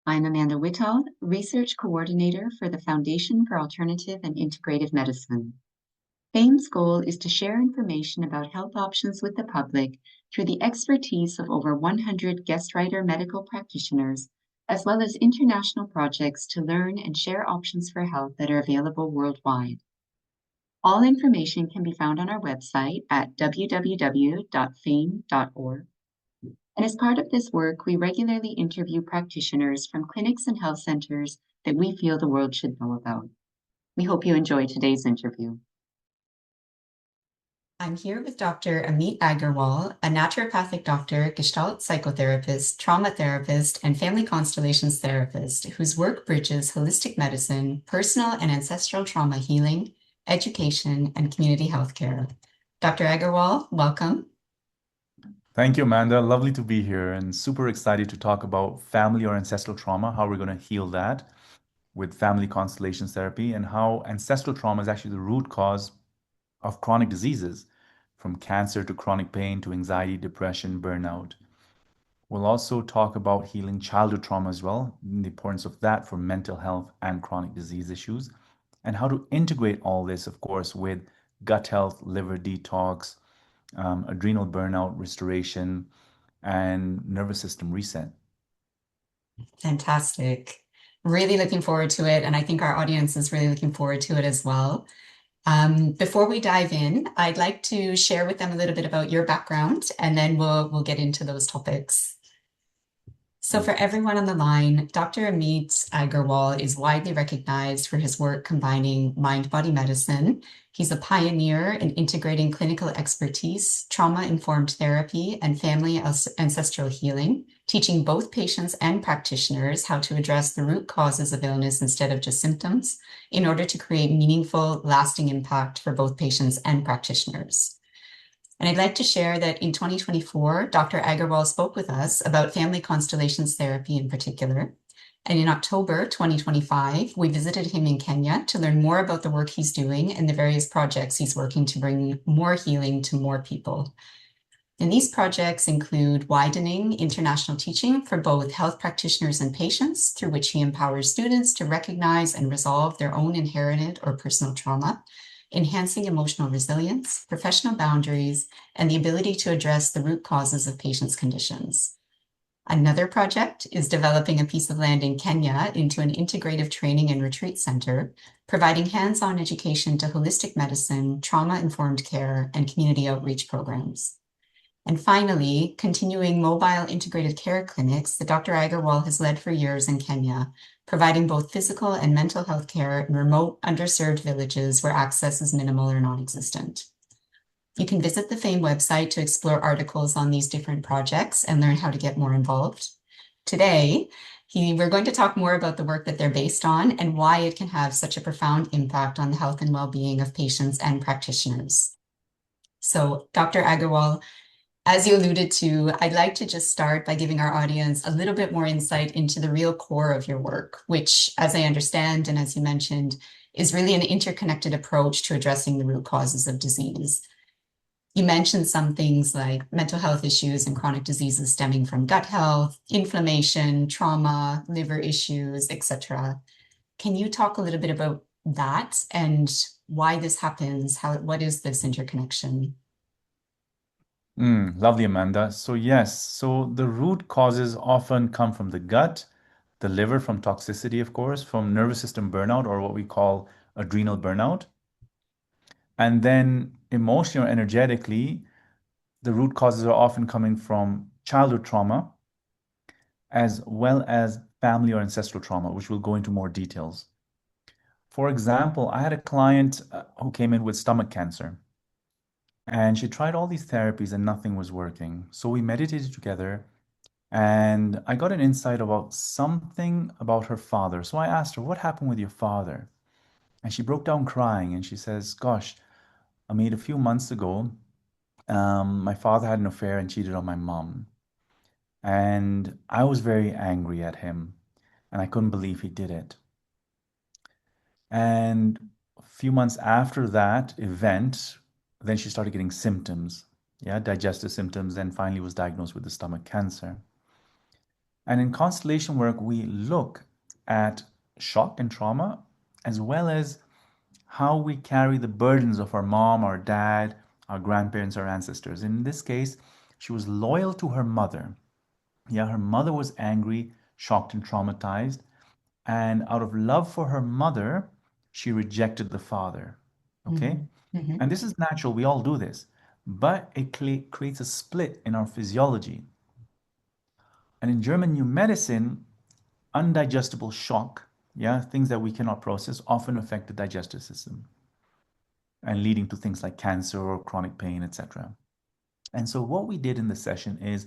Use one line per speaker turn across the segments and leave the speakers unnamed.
I'm Amanda Whittal, Research Coordinator for the Foundation for Alternative and Integrative Medicine. FAIM's goal is to share information about health options with the public through the expertise of over 100 guest writer medical practitioners, as well as international projects to learn and share options for health that are available worldwide. All information can be found on our website at www.faim.org. And as part of this work, we regularly interview practitioners from clinics and health centers that we feel the world should know about. We hope you enjoy today's interview.
I'm here with Dr. Ameet Aggarwal, a naturopathic doctor, Gestalt psychotherapist, trauma therapist, and family constellations therapist, whose work bridges holistic medicine, personal and ancestral trauma healing, education, and community healthcare. Dr. Aggarwal, welcome.
Thank you, Amanda. Lovely to be here and super excited to talk about family or ancestral trauma, how we're going to heal that with family constellations therapy, and how ancestral trauma is actually the root cause of chronic diseases, from cancer to chronic pain to anxiety, depression, burnout. We'll also talk about healing childhood trauma as well, and the importance of that for mental health and chronic disease issues, and how to integrate all this, of course, with gut health, liver detox, adrenal burnout restoration, and nervous system reset.
Fantastic. Really looking forward to it. And I think our audience is really looking forward to it as well. Before we dive in, I'd like to share with them a little bit about your background, and then we'll get into those topics. So for everyone on the line, Dr. Ameet Aggarwal is widely recognized for his work combining mind-body medicine. He's a pioneer in integrating clinical expertise, trauma-informed therapy, and family ancestral healing, teaching both patients and practitioners how to address the root causes of illness instead of just symptoms in order to create meaningful, lasting impact for both patients and practitioners. And I'd like to share that in 2024, Dr. Aggarwal spoke with us about family constellations therapy in particular. And in October 2025, we visited him in Kenya to learn more about the work he's doing and the various projects he's working to bring more healing to more people. And these projects include Widening international teaching for both health practitioners and patients, through which he empowers students to recognize and resolve their own inherited or personal trauma, enhancing emotional resilience, professional boundaries, and the ability to address the root causes of patients' conditions. Another project is developing a piece of land in Kenya into an integrative training and retreat center, providing hands-on education to holistic medicine, trauma-informed care, and community outreach programs. And finally, continuing mobile integrated care clinics that Dr. Aggarwal has led for years in Kenya, providing both physical and mental health care in remote, underserved villages where access is minimal or non-existent. You can visit the FAIM website to explore articles on these different projects and learn how to get more involved. Today, we're going to talk more about the work that they're based on and why it can have such a profound impact on the health and well-being of patients and practitioners. So, Dr. Aggarwal, as you alluded to, I'd like to just start by giving our audience a little bit more insight into the real core of your work, which, as I understand, and as you mentioned, is really an interconnected approach to addressing the root causes of disease. You mentioned some things like mental health issues and chronic diseases stemming from gut health, inflammation, trauma, liver issues, etc. Can you talk a little bit about that and why this happens? What is this interconnection?
Lovely, Amanda. So yes, so the root causes often come from the gut, the liver from toxicity, of course, from nervous system burnout or what we call adrenal burnout. And then emotionally or energetically, the root causes are often coming from childhood trauma as well as family or ancestral trauma, which we'll go into more details. For example, I had a client who came in with stomach cancer. And she tried all these therapies and nothing was working. So we meditated together and I got an insight about something about her father. So I asked her, what happened with your father? And she broke down crying and she says, gosh, Amit, a few months ago, my father had an affair and cheated on my mom. And I was very angry at him and I couldn't believe he did it. And a few months after that event, then she started getting symptoms, yeah, digestive symptoms, and finally was diagnosed with the stomach cancer. And in constellation work, we look at shock and trauma, as well as how we carry the burdens of our mom, our dad, our grandparents, our ancestors. In this case, she was loyal to her mother. Yeah, her mother was angry, shocked, and traumatized. And out of love for her mother, she rejected the father. Okay?
Mm-hmm.
And this is natural, we all do this. But it creates a split in our physiology. And in German New Medicine, undigestible shock, yeah, things that we cannot process, often affect the digestive system and leading to things like cancer or chronic pain, etc. And so what we did in the session is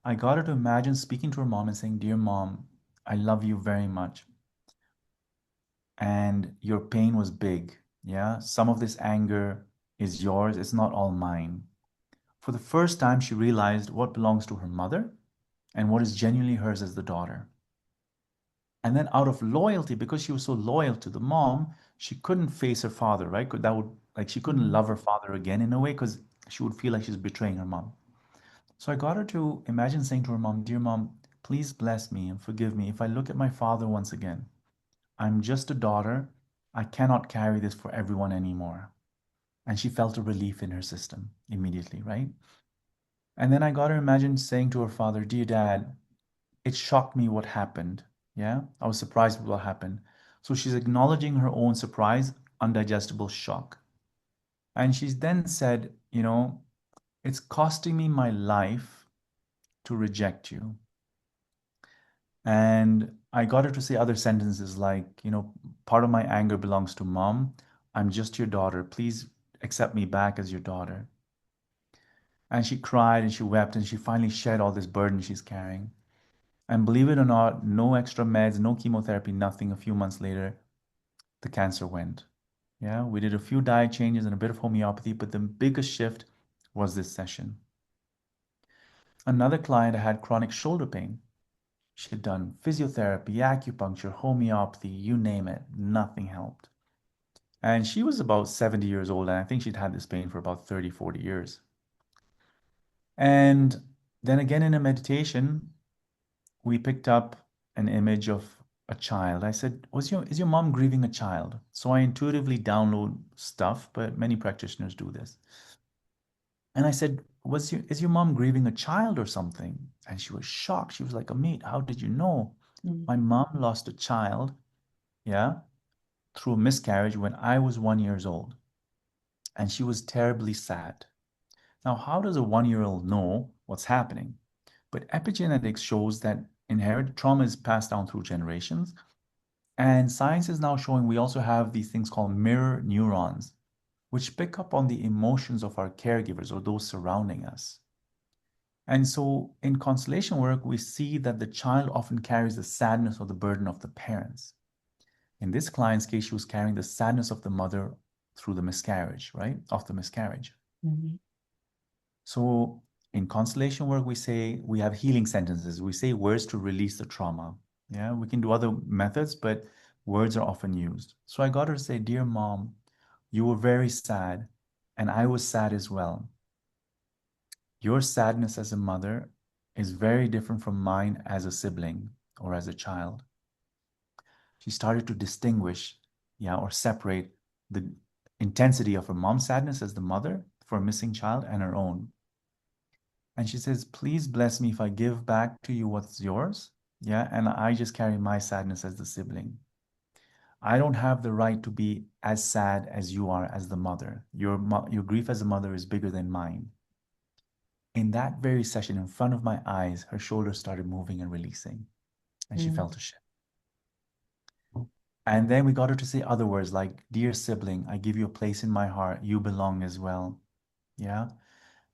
I got her to imagine speaking to her mom and saying, "Dear mom, I love you very much. And your pain was big. Yeah. Some of this anger is yours. It's not all mine." For the first time, she realized what belongs to her mother and what is genuinely hers as the daughter. And then out of loyalty, because she was so loyal to the mom, she couldn't face her father, right? That would, like, she couldn't love her father again in a way because she would feel like she's betraying her mom. So I got her to imagine saying to her mom, "Dear mom, please bless me and forgive me if I look at my father once again. I'm just a daughter. I cannot carry this for everyone anymore." And she felt a relief in her system immediately, right? And then I got her imagine saying to her father, "Dear dad, it shocked me what happened. Yeah, I was surprised with what happened." So she's acknowledging her own surprise, undigestible shock. And she's then said, "It's costing me my life to reject you." And I got her to say other sentences like, "Part of my anger belongs to mom. I'm just your daughter. Please accept me back as your daughter." And she cried and she wept and she finally shed all this burden she's carrying. And believe it or not, no extra meds, no chemotherapy, nothing. A few months later, the cancer went. Yeah, we did a few diet changes and a bit of homeopathy, but the biggest shift was this session. Another client had chronic shoulder pain. She had done physiotherapy, acupuncture, homeopathy, you name it, nothing helped. And she was about 70 years old, and I think she'd had this pain for about 30, 40 years. And then again in a meditation, we picked up an image of a child. I said, is your mom grieving a child?" So I intuitively download stuff, but many practitioners do this. And I said, is your mom grieving a child or something?" And she was shocked. She was like, "Ameet, how did you know?" "My mom lost a child, yeah, through a miscarriage when I was 1 year old. And she was terribly sad." Now, how does a 1 year old know what's happening? But epigenetics shows that inherited trauma is passed down through generations. And science is now showing we also have these things called mirror neurons, which pick up on the emotions of our caregivers or those surrounding us. And so in constellation work, we see that the child often carries the sadness or the burden of the parents. In this client's case, she was carrying the sadness of the mother through the miscarriage, right? Of the miscarriage.
Mm-hmm.
So in constellation work, we have healing sentences. We say words to release the trauma. Yeah, we can do other methods, but words are often used. So I got her to say, "Dear mom, you were very sad, and I was sad as well. Your sadness as a mother is very different from mine as a sibling or as a child." She started to distinguish, yeah, or separate the intensity of her mom's sadness as the mother for a missing child and her own. And she says, "Please bless me if I give back to you what's yours. Yeah. And I just carry my sadness as the sibling. I don't have the right to be as sad as you are as the mother. Your grief as a mother is bigger than mine." In that very session, in front of my eyes, her shoulders started moving and releasing, and she felt a shift. And then we got her to say other words like, "Dear sibling, I give you a place in my heart. You belong as well." Yeah.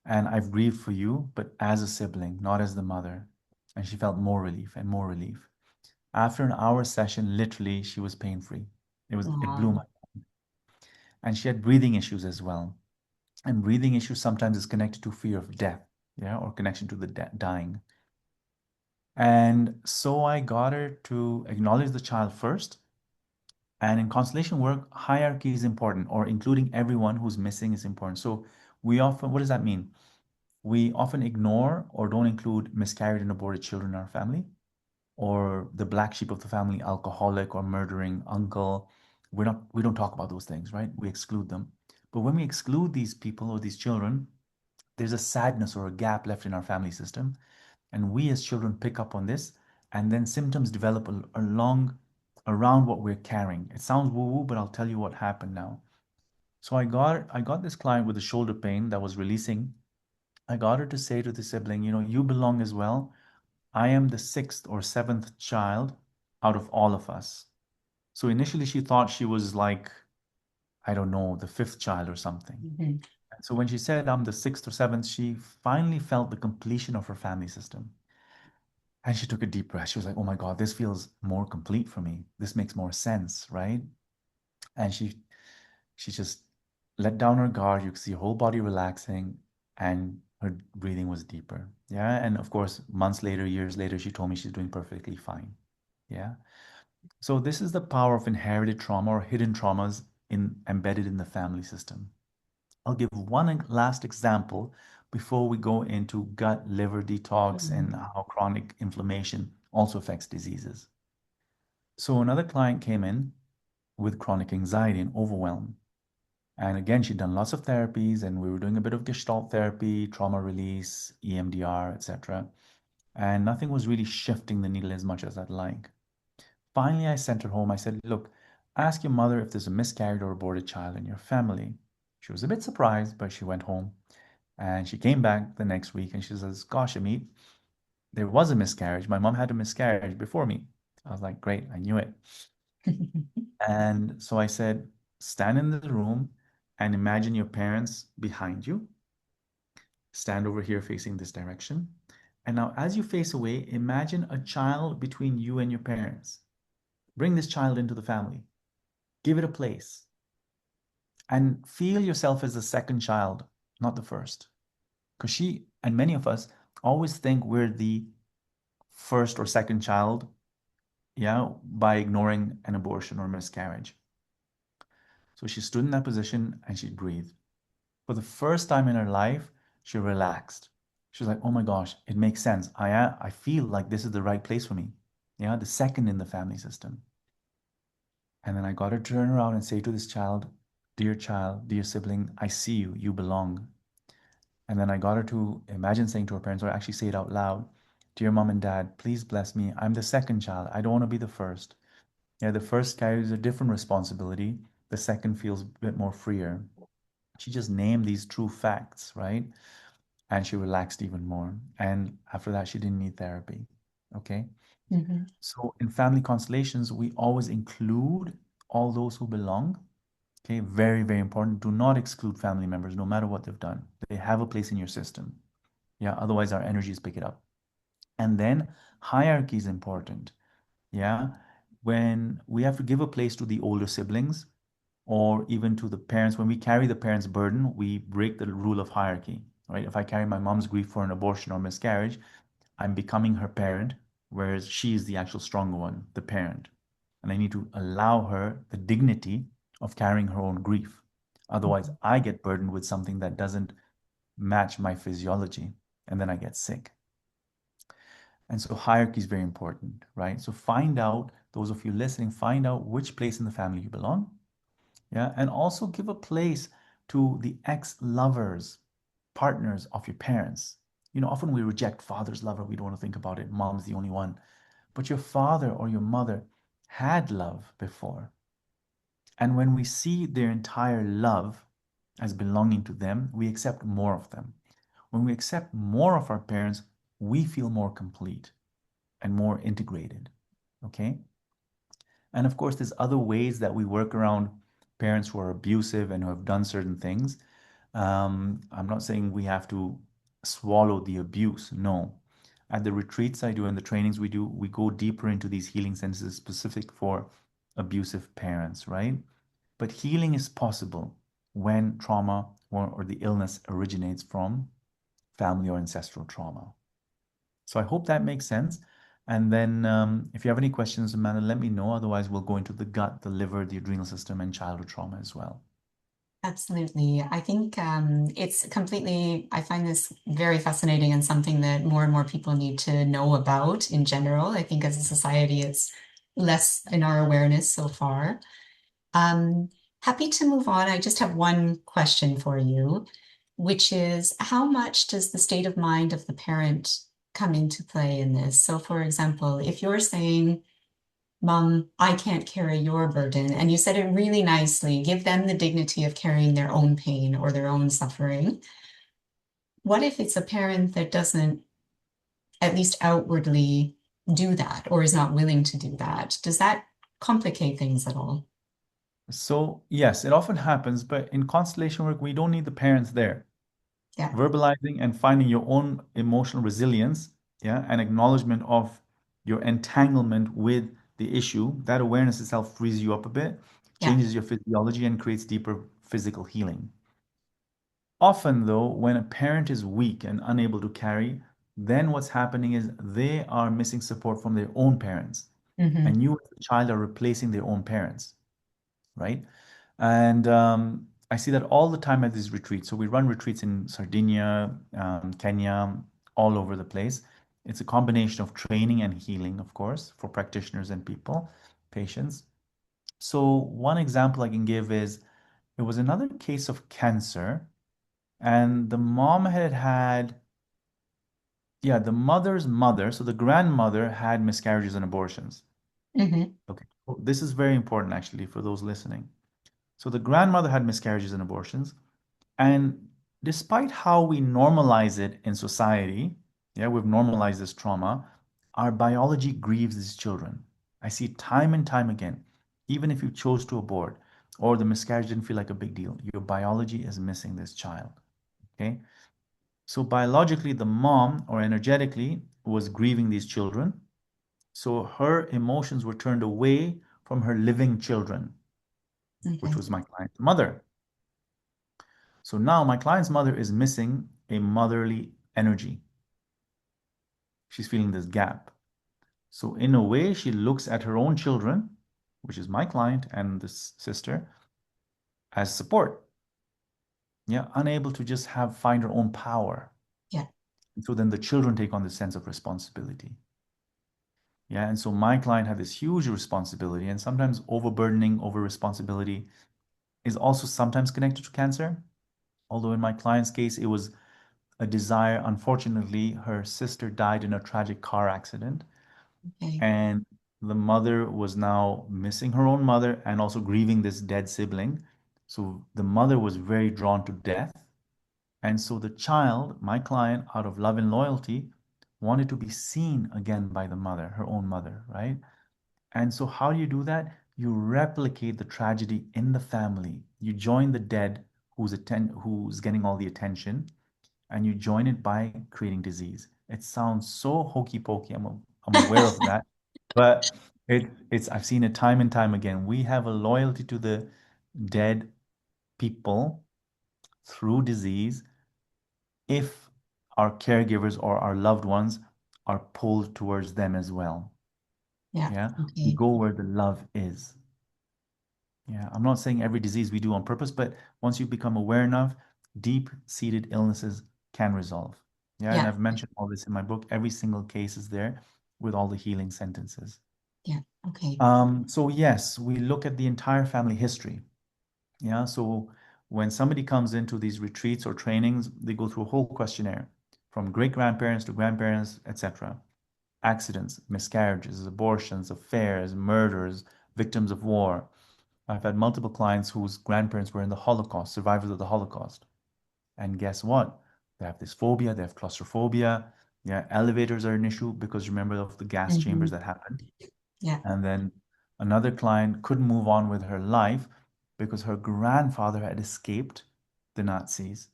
"And I've grieved for you, but as a sibling, not as the mother." And she felt more relief and more relief. After an hour session, literally, she was pain-free. It blew my mind. And she had breathing issues as well. And breathing issues sometimes is connected to fear of death, yeah, or connection to the dying. And so I got her to acknowledge the child first. And in constellation work, hierarchy is important, or including everyone who's missing is important. So what does that mean? We often ignore or don't include miscarried and aborted children in our family. or the black sheep of the family, alcoholic or murdering uncle. We don't talk about those things, right? We exclude them. But when we exclude these people or these children, there's a sadness or a gap left in our family system. And we as children pick up on this, and then symptoms develop along around what we're carrying. It sounds woo-woo, but I'll tell you what happened now. So I got this client with a shoulder pain that was releasing. I got her to say to the sibling, you belong as well. I am the sixth or seventh child out of all of us. So initially she thought she was like, I don't know, the fifth child or something.
Mm-hmm.
So when she said I'm the sixth or seventh, she finally felt the completion of her family system. And she took a deep breath. She was like, oh my God, this feels more complete for me. This makes more sense, right? And she just let down her guard. You could see her whole body relaxing and her breathing was deeper. Yeah. And of course, months later, years later, she told me she's doing perfectly fine. Yeah. So this is the power of inherited trauma or hidden traumas embedded in the family system. I'll give one last example before we go into gut liver detox and how chronic inflammation also affects diseases. So another client came in with chronic anxiety and overwhelm. And again, she'd done lots of therapies and we were doing a bit of Gestalt therapy, trauma release, EMDR, etc. And nothing was really shifting the needle as much as I'd like. Finally, I sent her home. I said, look, ask your mother if there's a miscarried or aborted child in your family. She was a bit surprised, but she went home and she came back the next week and she says, gosh, Ameet, there was a miscarriage. My mom had a miscarriage before me. I was like, great, I knew it. And so I said, stand in the room and imagine your parents behind you. Stand over here facing this direction. And now, as you face away, imagine a child between you and your parents. Bring this child into the family. Give it a place. And feel yourself as the second child, not the first. Because she and many of us always think we're the first or second child, yeah, by ignoring an abortion or miscarriage. So she stood in that position and she breathed. For the first time in her life, she relaxed. She was like, oh my gosh, it makes sense. I feel like this is the right place for me. Yeah, the second in the family system. And then I got her to turn around and say to this child, dear sibling, I see you, you belong. And then I got her to imagine saying to her parents, or actually say it out loud, dear mom and dad, please bless me. I'm the second child. I don't want to be the first. Yeah, the first carries a different responsibility. The second feels a bit more freer. She just named these true facts, right? And she relaxed even more. And after that, she didn't need therapy. Okay.
Mm-hmm.
So in family constellations, we always include all those who belong. Okay. Very, very important. Do not exclude family members, no matter what they've done. They have a place in your system. Yeah. Otherwise, our energies pick it up. And then hierarchy is important. Yeah. When we have to give a place to the older siblings, or even to the parents, when we carry the parents' burden, we break the rule of hierarchy, right? If I carry my mom's grief for an abortion or miscarriage, I'm becoming her parent, whereas she is the actual stronger one, the parent. And I need to allow her the dignity of carrying her own grief. Otherwise, I get burdened with something that doesn't match my physiology, and then I get sick. And so hierarchy is very important, right? So find out, those of you listening, find out which place in the family you belong. Yeah. And also give a place to the ex-lovers, partners of your parents. Often we reject father's lover. We don't want to think about it. Mom's the only one. But your father or your mother had love before. And when we see their entire love as belonging to them, we accept more of them. When we accept more of our parents, we feel more complete and more integrated. Okay. And of course, there's other ways that we work around parents who are abusive and who have done certain things. I'm not saying we have to swallow the abuse. No. At the retreats I do and the trainings we do, we go deeper into these healing sentences specific for abusive parents, right? But healing is possible when trauma or the illness originates from family or ancestral trauma. So I hope that makes sense. And then if you have any questions, Amanda, let me know. Otherwise, we'll go into the gut, the liver, the adrenal system, and childhood trauma as well.
Absolutely. I think it's completely, I find this very fascinating and something that more and more people need to know about in general. I think as a society, it's less in our awareness so far. Um, Happy to move on. I just have one question for you, which is how much does the state of mind of the parent come into play in this? So, for example, if you're saying, Mom, I can't carry your burden. And you said it really nicely. Give them the dignity of carrying their own pain or their own suffering. What if it's a parent that doesn't, at least outwardly, do that or is not willing to do that? Does that complicate things at all?
So, yes, it often happens, but in constellation work, we don't need the parents there.
Yeah.
Verbalizing and finding your own emotional resilience, yeah, and acknowledgement of your entanglement with the issue, that awareness itself frees you up a bit,
Yeah.
changes your physiology, and creates deeper physical healing. Often, though, when a parent is weak and unable to carry, then what's happening is they are missing support from their own parents,
Hmm.
and you as a child are replacing their own parents, right? And I see that all the time at these retreats. So we run retreats in Sardinia, Kenya, all over the place. It's a combination of training and healing, of course, for practitioners and people, patients. So one example I can give is it was another case of cancer, and the mom the mother's mother, so the grandmother had miscarriages and abortions.
Hmm.
Okay, so this is very important actually for those listening. So the grandmother had miscarriages and abortions. And despite how we normalize it in society, yeah, we've normalized this trauma, our biology grieves these children. I see it time and time again. Even if you chose to abort or the miscarriage didn't feel like a big deal, your biology is missing this child. Okay. So biologically, the mom or energetically was grieving these children. So her emotions were turned away from her living children, which
Okay.
was my client's mother. So now my client's mother is missing a motherly energy. She's feeling this gap. So, in a way, she looks at her own children, which is my client and this sister, as support. Yeah, unable to just find her own power.
Yeah.
And so then the children take on this sense of responsibility. Yeah, and so my client had this huge responsibility, and sometimes overburdening, over responsibility is also sometimes connected to cancer. Although in my client's case, it was a desire. Unfortunately, her sister died in a tragic car accident,
Okay.
and the mother was now missing her own mother and also grieving this dead sibling. So the mother was very drawn to death. And so the child, my client, out of love and loyalty, wanted to be seen again by the mother, her own mother, right? And so how do you do that? You replicate the tragedy in the family. You join the dead who's getting all the attention, and you join it by creating disease. It sounds so hokey pokey. I'm aware of that, but it's I've seen it time and time again. We have a loyalty to the dead people through disease if our caregivers or our loved ones are pulled towards them as well.
Yeah.
Yeah, we
Okay.
go where the love is. Yeah, I'm not saying every disease we do on purpose, but once you become aware enough, deep-seated illnesses can resolve. Yeah, and
Yeah.
I've mentioned all this in my book. Every single case is there with all the healing sentences.
Yeah. Okay.
So yes, we look at the entire family history. Yeah, so when somebody comes into these retreats or trainings, they go through a whole questionnaire from great grandparents to grandparents, etc. Accidents, miscarriages, abortions, affairs, murders, victims of war. I've had multiple clients whose grandparents were in the Holocaust, survivors of the Holocaust. And guess what? They have this phobia, they have claustrophobia. Yeah, elevators are an issue because remember of the gas chambers
Hmm.
that happened.
Yeah.
And then another client couldn't move on with her life because her grandfather had escaped the Nazis.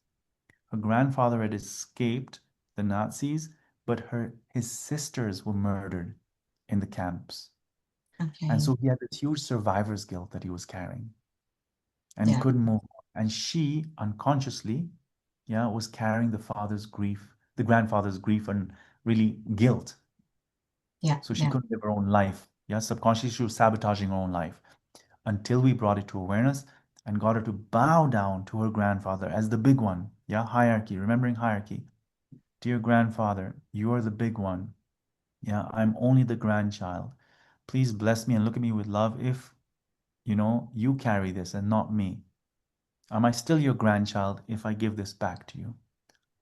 Her grandfather had escaped the Nazis, but his sisters were murdered in the camps. And
Okay.
so he had this huge survivor's guilt that he was carrying. And he
Yeah.
couldn't move on. And she unconsciously, yeah, was carrying the father's grief, the grandfather's grief, and really guilt.
Yeah.
So she
Yeah.
couldn't live her own life. Yeah, subconsciously she was sabotaging her own life until we brought it to awareness. and got her to bow down to her grandfather as the big one. Yeah, hierarchy, remembering hierarchy. Dear grandfather, you are the big one. Yeah, I'm only the grandchild. Please bless me and look at me with love if, you carry this and not me. Am I still your grandchild if I give this back to you?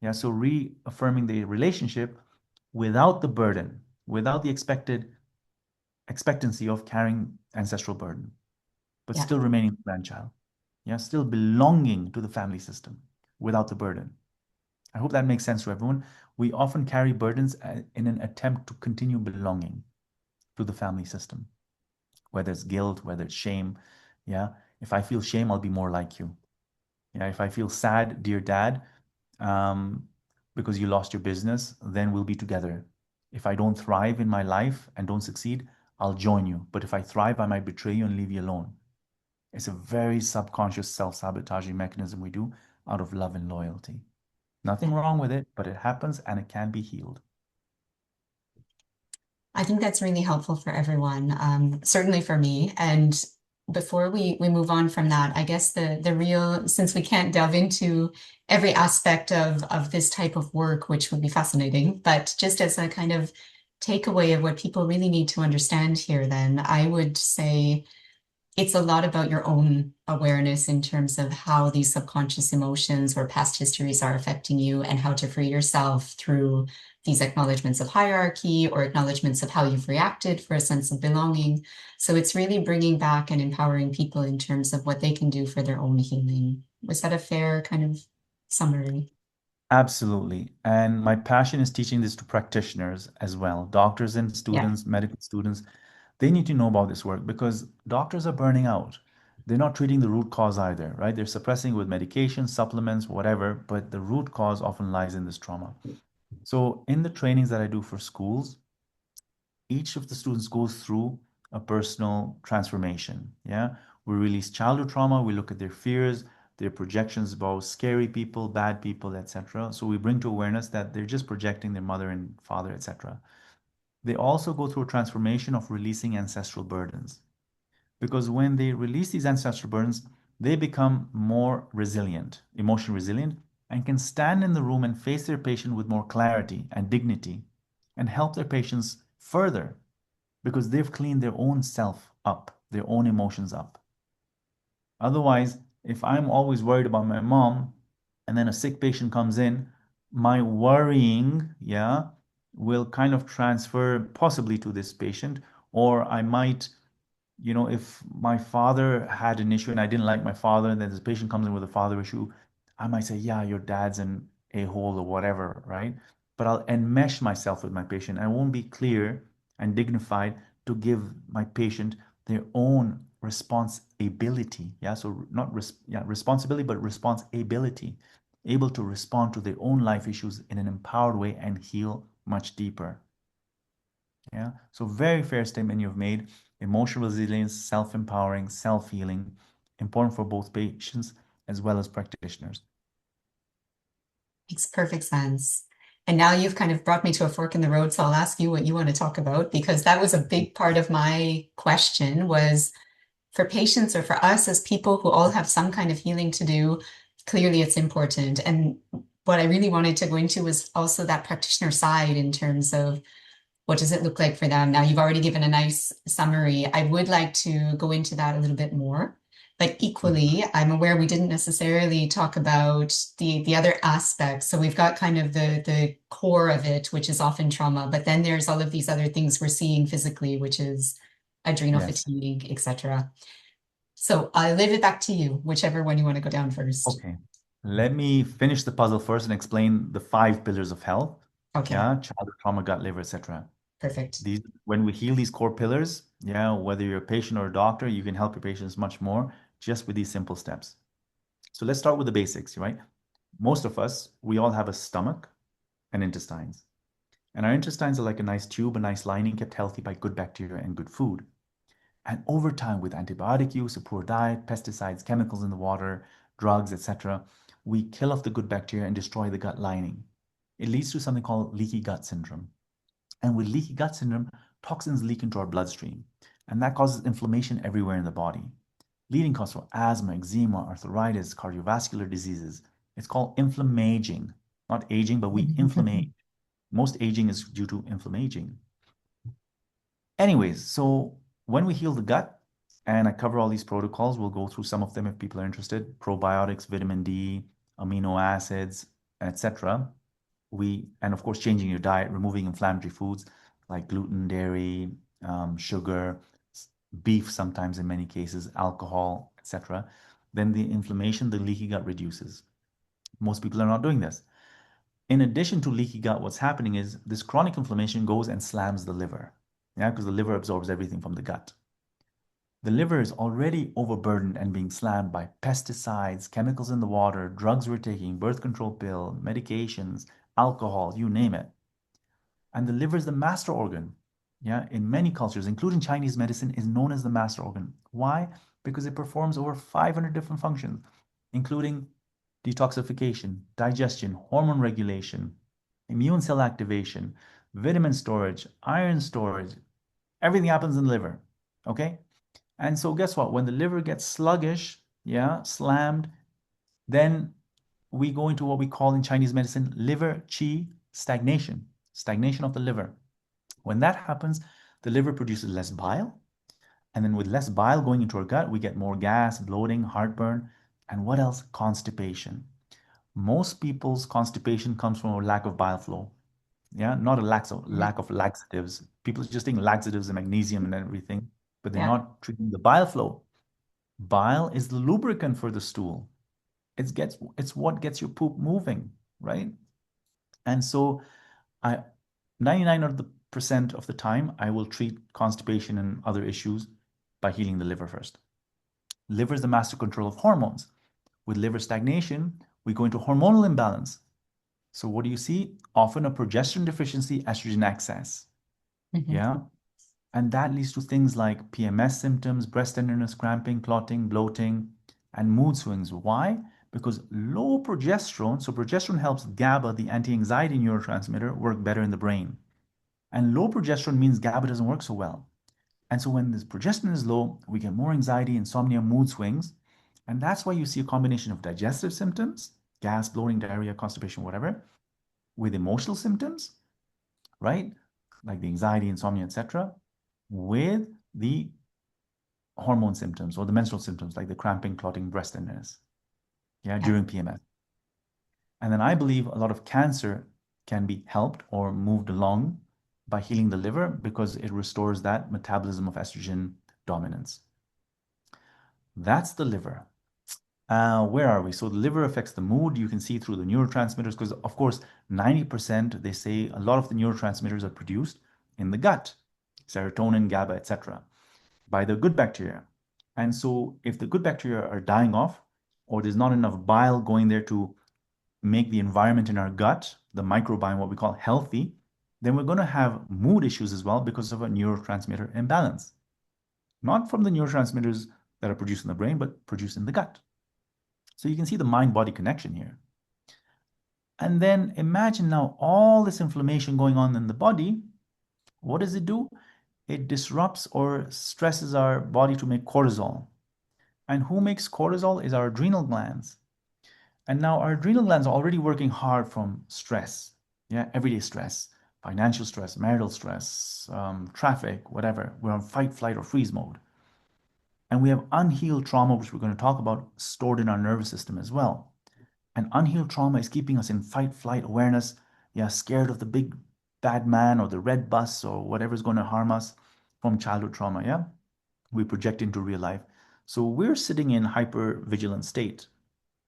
Yeah, so reaffirming the relationship without the burden, without the expectancy of carrying ancestral burden, but
Yeah.
still remaining the grandchild. Yeah, still belonging to the family system without the burden. I hope that makes sense to everyone. We often carry burdens in an attempt to continue belonging to the family system, whether it's guilt, whether it's shame. Yeah, if I feel shame, I'll be more like you. Yeah, if I feel sad, dear dad, um, because you lost your business, then we'll be together. If I don't thrive in my life and don't succeed, I'll join you. But if I thrive, I might betray you and leave you alone. It's a very subconscious self-sabotaging mechanism we do out of love and loyalty. Nothing wrong with it, but it happens and it can be healed.
I think that's really helpful for everyone, certainly for me. And before we move on from that, I guess the real, since we can't delve into every aspect of this type of work, which would be fascinating, but just as a kind of takeaway of what people really need to understand here, then I would say it's a lot about your own awareness in terms of how these subconscious emotions or past histories are affecting you and how to free yourself through these acknowledgements of hierarchy or acknowledgements of how you've reacted for a sense of belonging. So it's really bringing back and empowering people in terms of what they can do for their own healing. Was that a fair kind of summary?
Absolutely. And my passion is teaching this to practitioners as well, doctors and
Yeah.
students, medical students. They need to know about this work because doctors are burning out. They're not treating the root cause either, right? They're suppressing with medication, supplements, whatever, but the root cause often lies in this trauma. So in the trainings that I do for schools, each of the students goes through a personal transformation. Yeah. We release childhood trauma, we look at their fears, their projections about scary people, bad people, etc. So we bring to awareness that they're just projecting their mother and father, etc. They also go through a transformation of releasing ancestral burdens. Because when they release these ancestral burdens, they become more resilient, emotionally resilient, and can stand in the room and face their patient with more clarity and dignity and help their patients further because they've cleaned their own self up, their own emotions up. Otherwise, if I'm always worried about my mom and then a sick patient comes in, my worrying, yeah, will kind of transfer possibly to this patient, or I might if my father had an issue and I didn't like my father, and then this patient comes in with a father issue, I might say, yeah, your dad's an a-hole or whatever, right? But I'll enmesh myself with my patient. I won't be clear and dignified to give my patient their own responsibility. Yeah, so not responsibility, but responsibility, able to respond to their own life issues in an empowered way and heal much deeper. Yeah. So very fair statement you've made. Emotional resilience, self-empowering, self-healing, important for both patients as well as practitioners.
Makes perfect sense. And now you've kind of brought me to a fork in the road, so I'll ask you what you want to talk about, because that was a big part of my question was for patients or for us as people who all have some kind of healing to do, clearly it's important. And what I really wanted to go into was also that practitioner side in terms of what does it look like for them? Now, you've already given a nice summary. I would like to go into that a little bit more. But equally, I'm aware we didn't necessarily talk about the other aspects. So we've got kind of the core of it, which is often trauma, but then there's all of these other things we're seeing physically, which is adrenal
Yes.
fatigue, etc. So I'll leave it back to you, whichever one you want to go down first.
Okay. Let me finish the puzzle first and explain the 5 pillars of health.
Okay,
Yeah, childhood trauma, gut, liver, etc.
perfect.
When we heal these core pillars, yeah, whether you're a patient or a doctor, you can help your patients much more just with these simple steps. So let's start with the basics, right? Most of us, we all have a stomach and intestines. And our intestines are like a nice tube, a nice lining kept healthy by good bacteria and good food. And over time, with antibiotic use, a poor diet, pesticides, chemicals in the water, drugs, etc., we kill off the good bacteria and destroy the gut lining. It leads to something called leaky gut syndrome. And with leaky gut syndrome, toxins leak into our bloodstream. And that causes inflammation everywhere in the body. Leading cause for asthma, eczema, arthritis, cardiovascular diseases. It's called inflammaging, not aging, but we inflammate. Most aging is due to inflammaging. Anyways, so when we heal the gut, and I cover all these protocols, we'll go through some of them if people are interested. Probiotics, vitamin D, amino acids, etc. And of course, changing your diet, removing inflammatory foods like gluten, dairy, sugar, beef sometimes in many cases, alcohol, etc. Then the inflammation, the leaky gut reduces. Most people are not doing this. In addition to leaky gut, what's happening is this chronic inflammation goes and slams the liver. Yeah, because the liver absorbs everything from the gut. The liver is already overburdened and being slammed by pesticides, chemicals in the water, drugs we're taking, birth control pill, medications, alcohol, you name it. And the liver is the master organ. Yeah, in many cultures, including Chinese medicine, is known as the master organ. Why? Because it performs over 500 different functions, including detoxification, digestion, hormone regulation, immune cell activation, vitamin storage, iron storage. Everything happens in the liver. Okay? And so guess what? When the liver gets sluggish, yeah, slammed, then we go into what we call in Chinese medicine liver qi stagnation, stagnation of the liver. When that happens, the liver produces less bile. And then with less bile going into our gut, we get more gas, bloating, heartburn, and what else? Constipation. Most people's constipation comes from a lack of bile flow. Yeah, not a lack of laxatives. People just think laxatives and magnesium and everything, but they're not treating the bile flow. Bile is the lubricant for the stool. It's what gets your poop moving, right? And so I 99% of the time I will treat constipation and other issues by healing the liver first. Liver is the master control of hormones. With liver stagnation, we go into hormonal imbalance. So what do you see? Often a progesterone deficiency, estrogen excess. Yeah. And that leads to things like PMS symptoms, breast tenderness, cramping, clotting, bloating, and mood swings. Why? Because low progesterone, so progesterone helps GABA, the anti-anxiety neurotransmitter, work better in the brain. And low progesterone means GABA doesn't work so well. And so when this progesterone is low, we get more anxiety, insomnia, mood swings. And that's why you see a combination of digestive symptoms, gas, bloating, diarrhea, constipation, whatever, with emotional symptoms, right? Like the anxiety, insomnia, etc., with the hormone symptoms or the menstrual symptoms like the cramping, clotting, breast tenderness, during PMS. And then I believe a lot of cancer can be helped or moved along by healing the liver because it restores that metabolism of estrogen dominance. That's the liver. Where are we? So the liver affects the mood. You can see through the neurotransmitters because, of course, 90%, they say a lot of the neurotransmitters are produced in the gut, serotonin, GABA, etc., by the good bacteria. And so if the good bacteria are dying off, or there's not enough bile going there to make the environment in our gut, the microbiome, what we call healthy, then we're going to have mood issues as well because of a neurotransmitter imbalance. Not from the neurotransmitters that are produced in the brain, but produced in the gut. So you can see the mind-body connection here. And then imagine now all this inflammation going on in the body. What does it do? It disrupts or stresses our body to make cortisol. And who makes cortisol is our adrenal glands. And now our adrenal glands are already working hard from stress, everyday stress, financial stress, marital stress, traffic, whatever. We're on fight, flight, or freeze mode. And we have unhealed trauma, which we're going to talk about, stored in our nervous system as well. And unhealed trauma is keeping us in fight, flight awareness, scared of the big bad man or the red bus or whatever's going to harm us from childhood trauma, we project into real life. So we're sitting in hyper-vigilant state.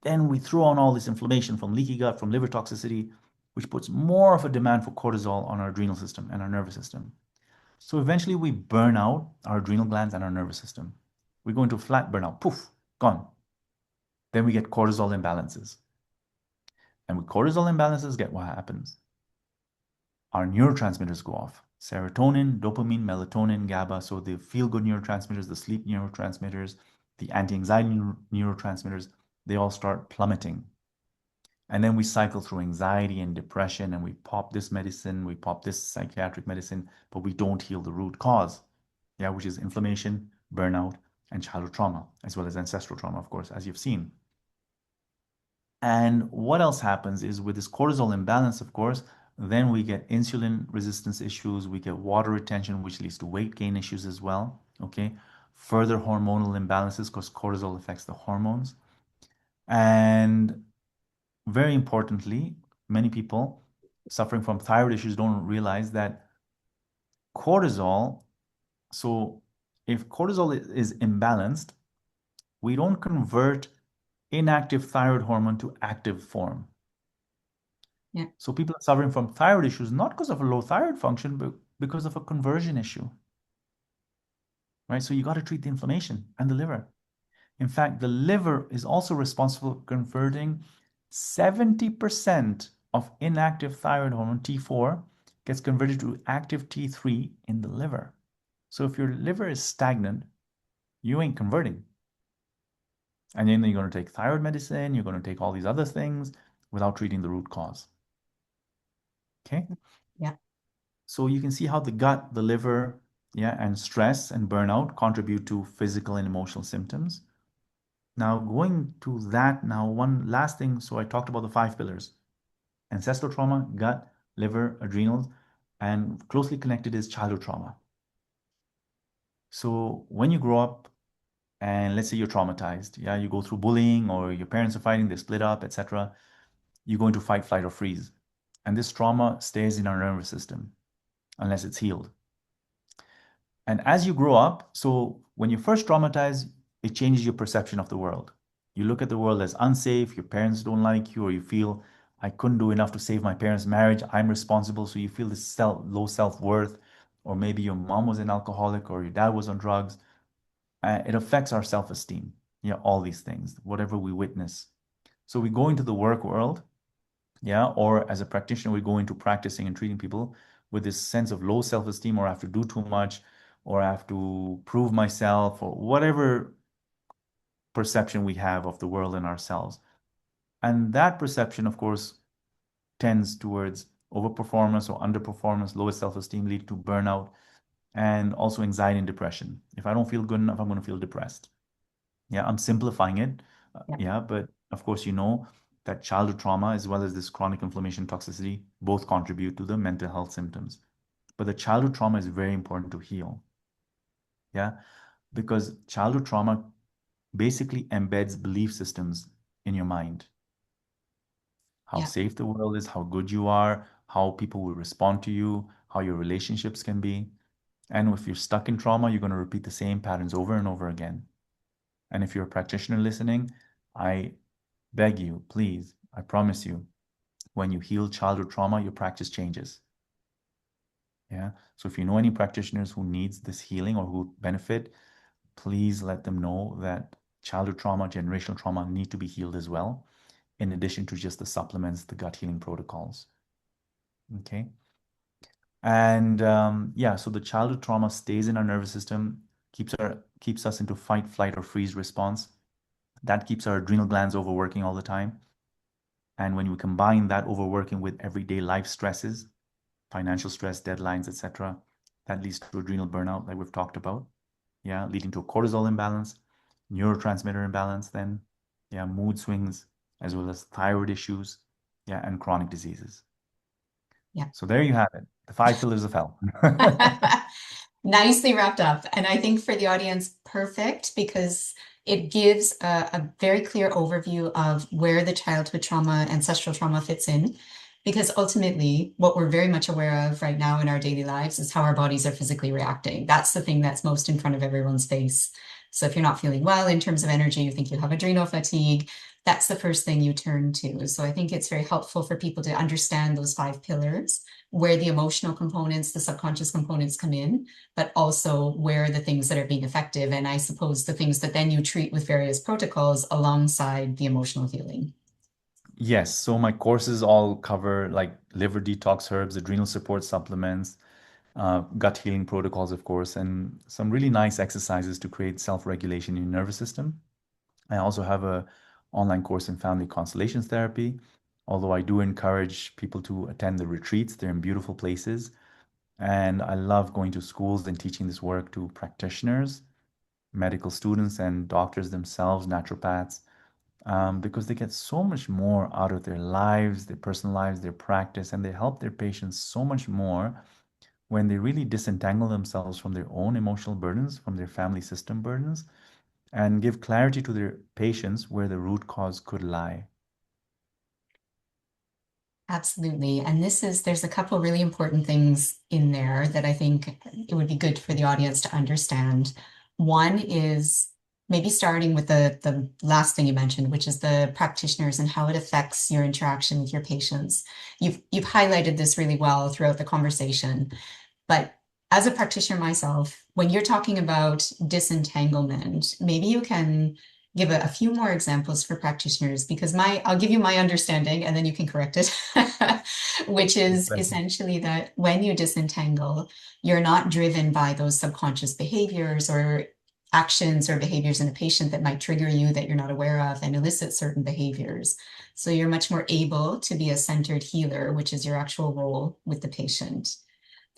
Then we throw on all this inflammation from leaky gut, from liver toxicity, which puts more of a demand for cortisol on our adrenal system and our nervous system. So eventually we burn out our adrenal glands and our nervous system. We go into flat burnout, poof, gone. Then we get cortisol imbalances. And with cortisol imbalances, get what happens? Our neurotransmitters go off. Serotonin, dopamine, melatonin, GABA, so the feel-good neurotransmitters, the sleep neurotransmitters, the anti-anxiety neurotransmitters, they all start plummeting. And then we cycle through anxiety and depression, and we pop this medicine, we pop this psychiatric medicine, but we don't heal the root cause, which is inflammation, burnout, and childhood trauma, as well as ancestral trauma, of course, as you've seen. And what else happens is with this cortisol imbalance, of course, then we get insulin resistance issues, we get water retention, which leads to weight gain issues as well. Okay. Further hormonal imbalances because cortisol affects the hormones. And very importantly, many people suffering from thyroid issues don't realize that cortisol, so if cortisol is imbalanced, we don't convert inactive thyroid hormone to active form.
Yeah.
So people are suffering from thyroid issues, not because of a low thyroid function, but because of a conversion issue, right? So you got to treat the inflammation and the liver. In fact, the liver is also responsible for converting 70% of inactive thyroid hormone, T4, gets converted to active T3 in the liver. So if your liver is stagnant, you ain't converting. And then you're going to take thyroid medicine, you're going to take all these other things without treating the root cause. Okay?
Yeah.
So you can see how the gut, the liver, yeah, and stress and burnout contribute to physical and emotional symptoms. Now, going to that, now one last thing. So I talked about the 5 pillars: ancestral trauma, gut, liver, adrenals, and closely connected is childhood trauma. So when you grow up and let's say you're traumatized, yeah, you go through bullying or your parents are fighting, they split up, etc. You go into fight, flight, or freeze. And this trauma stays in our nervous system unless it's healed. And as you grow up, so when you're first traumatized, it changes your perception of the world. You look at the world as unsafe, your parents don't like you, or you feel, I couldn't do enough to save my parents' marriage, I'm responsible. So you feel this low self-worth, or maybe your mom was an alcoholic or your dad was on drugs. It affects our self-esteem. Yeah, all these things, whatever we witness. So we go into the work world, yeah, or as a practitioner, we go into practicing and treating people with this sense of low self-esteem, or I have to do too much, or I have to prove myself, or whatever perception we have of the world and ourselves. And that perception, of course, tends towards overperformance or underperformance, lowest self-esteem, lead to burnout, and also anxiety and depression. If I don't feel good enough, I'm going to feel depressed. Yeah, I'm simplifying it. Yeah, but of course, you know that childhood trauma as well as this chronic inflammation toxicity both contribute to the mental health symptoms. But the childhood trauma is very important to heal. Yeah, because childhood trauma basically embeds belief systems in your mind. How
Yeah.
safe the world is, how good you are, how people will respond to you, how your relationships can be. And if you're stuck in trauma, you're going to repeat the same patterns over and over again. And if you're a practitioner listening, I beg you, please, I promise you, when you heal childhood trauma, your practice changes. Yeah. So if you know any practitioners who needs this healing or who benefit, please let them know that childhood trauma, generational trauma need to be healed as well, in addition to just the supplements, the gut healing protocols. Okay. And yeah, so the childhood trauma stays in our nervous system, keeps us into fight, flight, or freeze response. That keeps our adrenal glands overworking all the time. And when we combine that overworking with everyday life stresses, financial stress, deadlines, etc., that leads to adrenal burnout, like we've talked about. Yeah, leading to a cortisol imbalance, neurotransmitter imbalance, then, yeah, mood swings, as well as thyroid issues, yeah, and chronic diseases.
Yeah.
So there you have it, the 5 pillars of health.
Nicely wrapped up. And I think for the audience, perfect, because it gives a very clear overview of where the childhood trauma, ancestral trauma fits in. Because ultimately, what we're very much aware of right now in our daily lives is how our bodies are physically reacting. That's the thing that's most in front of everyone's face. So if you're not feeling well in terms of energy, you think you have adrenal fatigue, that's the first thing you turn to. So I think it's very helpful for people to understand those 5 pillars, where the emotional components, the subconscious components come in, but also where the things that are being effective. And I suppose the things that then you treat with various protocols alongside the emotional healing.
Yes, so my courses all cover like liver detox herbs, adrenal support supplements, gut healing protocols, of course, and some really nice exercises to create self-regulation in your nervous system. I also have a online course in family constellations therapy, although I do encourage people to attend the retreats. They're in beautiful places. And I love going to schools and teaching this work to practitioners. medical students and doctors themselves, naturopaths, because they get so much more out of their lives, their personal lives, their practice, and they help their patients so much more when they really disentangle themselves from their own emotional burdens, from their family system burdens, and give clarity to their patients where the root cause could lie.
Absolutely. And there's a couple really important things in there that I think it would be good for the audience to understand. One is maybe starting with the last thing you mentioned, which is the practitioners and how it affects your interaction with your patients. You've highlighted this really well throughout the conversation. But as a practitioner myself, when you're talking about disentanglement, maybe you can give a few more examples for practitioners, because I'll give you my understanding and then you can correct it, which is essentially that when you disentangle, you're not driven by those subconscious behaviors or actions or behaviors in a patient that might trigger you that you're not aware of and elicit certain behaviors. So you're much more able to be a centered healer, which is your actual role with the patient.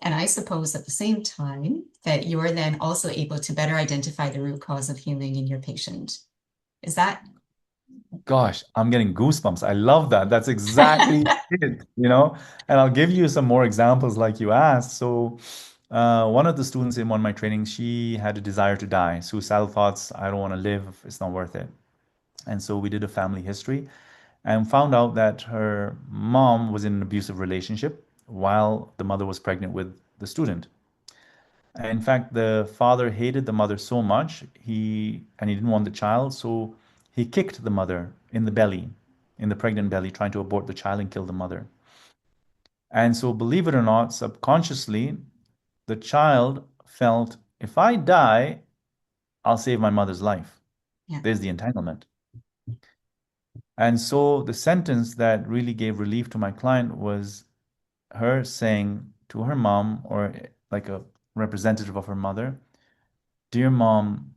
And I suppose at the same time that you're then also able to better identify the root cause of healing in your patient. Is that?
Gosh, I'm getting goosebumps. I love that. That's exactly it, you know? And I'll give you some more examples like you asked. So, one of the students in one of my trainings, she had a desire to die, suicidal thoughts. I don't want to live. It's not worth it. And so we did a family history and found out that her mom was in an abusive relationship while the mother was pregnant with the student. In fact, the father hated the mother so much, he didn't want the child, so he kicked the mother in the belly, in the pregnant belly, trying to abort the child and kill the mother. And so, believe it or not, subconsciously, the child felt, if I die, I'll save my mother's life.
Yeah.
There's the entanglement. And so, the sentence that really gave relief to my client was her saying to her mom, or like a representative of her mother, "Dear mom,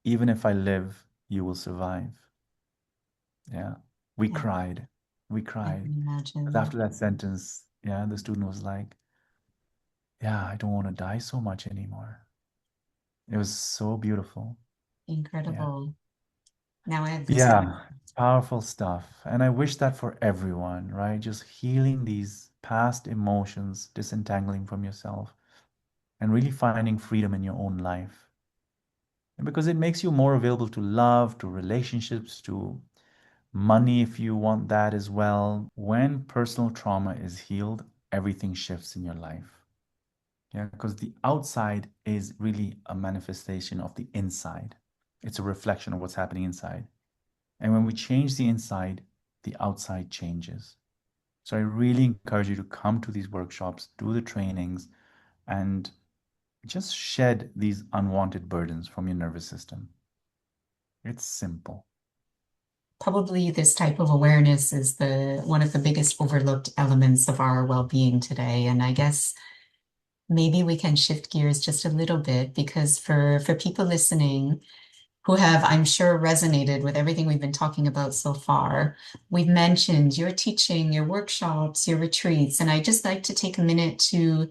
even if I live, you will survive." Yeah. We
Yeah,
cried. We
I
cried.
can
But
imagine.
after that sentence, yeah, the student was like, yeah, I don't want to die so much anymore. It was so beautiful. Yeah.
Incredible. Now I have goosebumps.
Yeah. Powerful stuff. And I wish that for everyone, right? Just healing these past emotions, disentangling from yourself, and really finding freedom in your own life. And because it makes you more available to love, to relationships, to money if you want that as well. When personal trauma is healed, everything shifts in your life. Yeah, because the outside is really a manifestation of the inside. It's a reflection of what's happening inside. And when we change the inside, the outside changes. So I really encourage you to come to these workshops, do the trainings, and just shed these unwanted burdens from your nervous system. It's simple.
Probably this type of awareness is the one of the biggest overlooked elements of our well-being today. And I guess maybe we can shift gears just a little bit, because for people listening who have, I'm sure, resonated with everything we've been talking about so far, we've mentioned your teaching, your workshops, your retreats, and I just like to take a minute to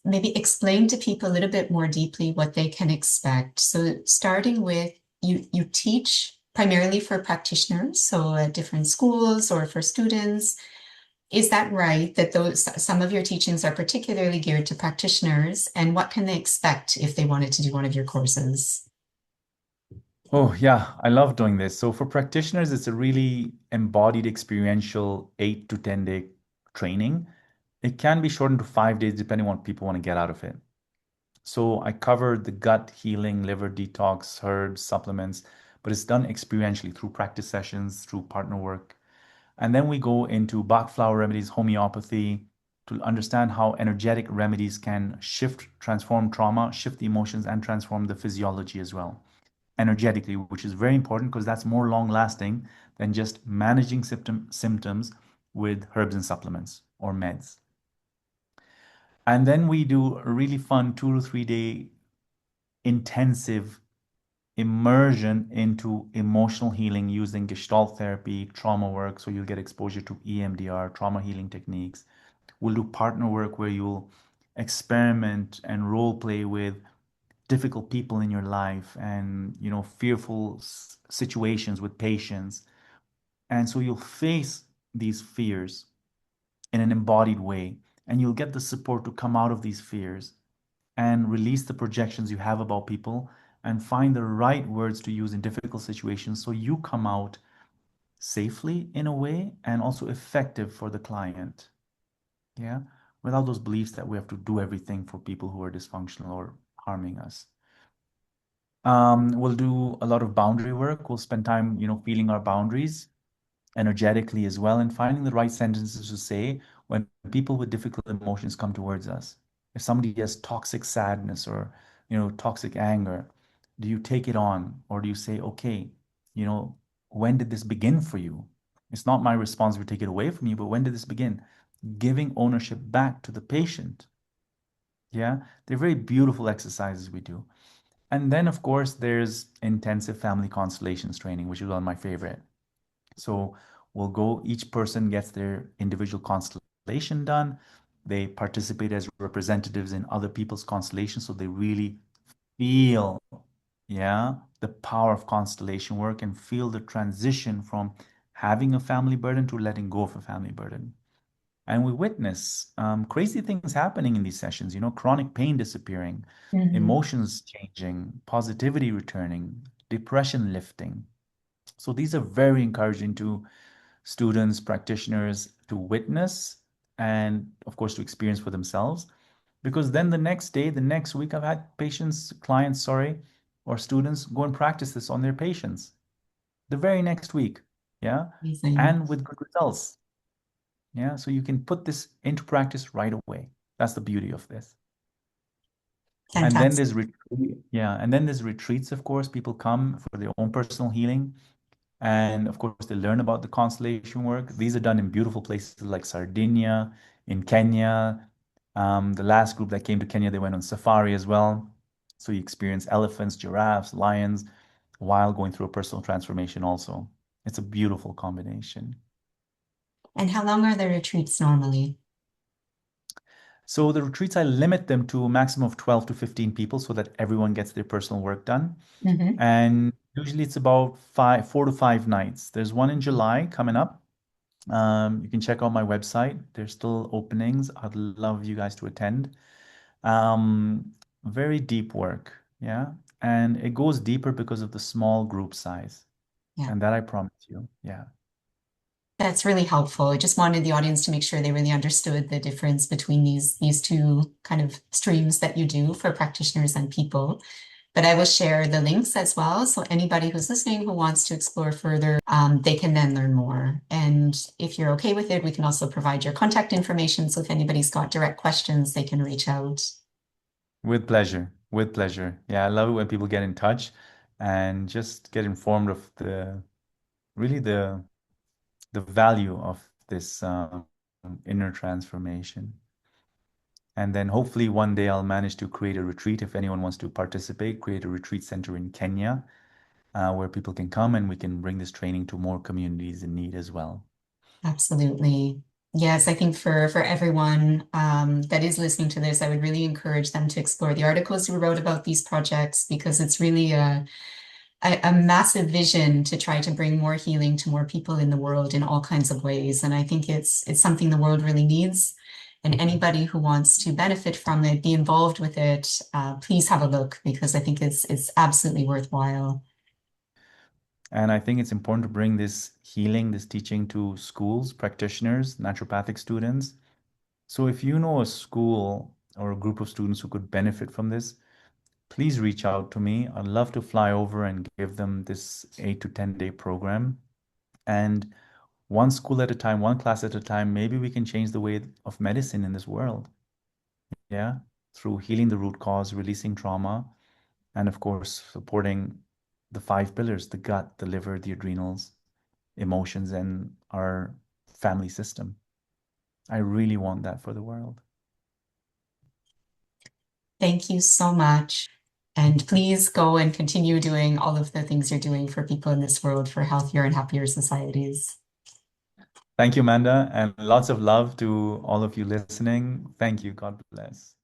maybe explain to people a little bit more deeply what they can expect. So starting with, you teach primarily for practitioners, so at different schools or for students. Is that right, that some of your teachings are particularly geared to practitioners, and what can they expect if they wanted to do one of your courses?
Oh, yeah, I love doing this. So for practitioners, it's a really embodied experiential 8 to 10 day training. It can be shortened to 5 days depending on what people want to get out of it. So I covered the gut healing, liver detox, herbs, supplements, but it's done experientially through practice sessions, through partner work. And then we go into Bach flower remedies, homeopathy, to understand how energetic remedies can shift, transform trauma, shift the emotions, and transform the physiology as well energetically, which is very important because that's more long lasting than just managing symptoms with herbs and supplements or meds. And then we do a really fun 2 to 3 day intensive immersion into emotional healing using Gestalt therapy, trauma work. So you'll get exposure to EMDR, trauma healing techniques. We'll do partner work where you'll experiment and role play with difficult people in your life and, fearful situations with patients. And so you'll face these fears in an embodied way, and you'll get the support to come out of these fears and release the projections you have about people and find the right words to use in difficult situations so you come out safely in a way and also effective for the client. Yeah. Without those beliefs that we have to do everything for people who are dysfunctional or harming us. We'll do a lot of boundary work. We'll spend time, feeling our boundaries energetically as well and finding the right sentences to say when people with difficult emotions come towards us. If somebody has toxic sadness or, toxic anger, do you take it on or do you say, okay, when did this begin for you? It's not my responsibility to take it away from you, but when did this begin? Giving ownership back to the patient. Yeah, they're very beautiful exercises we do. And then, of course, there's intensive family constellations training, which is one of my favorite. So we'll go, each person gets their individual constellation done. They participate as representatives in other people's constellations. So they really feel, yeah, the power of constellation work and feel the transition from having a family burden to letting go of a family burden. And we witness crazy things happening in these sessions, chronic pain disappearing, emotions changing, positivity returning, depression lifting. So these are very encouraging to students, practitioners to witness and, of course, to experience for themselves. Because then the next day, the next week, I've had clients, sorry, or students go and practice this on their patients the very next week. Yeah.
Amazing.
And with good results. Yeah. So you can put this into practice right away. That's the beauty of this. And then
Fantastic.
there's retreats, of course. People come for their own personal healing. And of course, they learn about the constellation work. These are done in beautiful places like Sardinia, in Kenya. The last group that came to Kenya, they went on safari as well. So you experience elephants, giraffes, lions, while going through a personal transformation also. It's a beautiful combination.
And how long are the retreats normally?
So the retreats, I limit them to a maximum of 12 to 15 people so that everyone gets their personal work done. And usually it's about 4 to 5 nights. There's one in July coming up. You can check out my website. There's still openings. I'd love you guys to attend. Very deep work, yeah. And it goes deeper because of the small group size.
Yeah.
And that I promise you, yeah.
That's really helpful. I just wanted the audience to make sure they really understood the difference between these two kind of streams that you do for practitioners and people. But I will share the links as well. So anybody who's listening who wants to explore further, they can then learn more. And if you're okay with it, we can also provide your contact information. So if anybody's got direct questions, they can reach out.
With pleasure, with pleasure. Yeah, I love it when people get in touch and just get informed of really the value of this inner transformation. And then hopefully one day I'll manage to create a retreat if anyone wants to participate, create a retreat center in Kenya where people can come and we can bring this training to more communities in need as well.
Absolutely. Yes, I think for everyone that is listening to this, I would really encourage them to explore the articles you wrote about these projects because it's really a massive vision to try to bring more healing to more people in the world in all kinds of ways. And I think it's something the world really needs. And anybody who wants to benefit from it, be involved with it, please have a look because I think it's absolutely worthwhile.
And I think it's important to bring this healing, this teaching to schools, practitioners, naturopathic students. So if you know a school or a group of students who could benefit from this, please reach out to me. I'd love to fly over and give them this 8 to 10 day program. And one school at a time, one class at a time, maybe we can change the way of medicine in this world. Yeah. Through healing the root cause, releasing trauma, and of course, supporting the 5 pillars, the gut, the liver, the adrenals, emotions, and our family system. I really want that for the world.
Thank you so much. And please go and continue doing all of the things you're doing for people in this world for healthier and happier societies.
Thank you, Amanda, and lots of love to all of you listening. Thank you. God bless.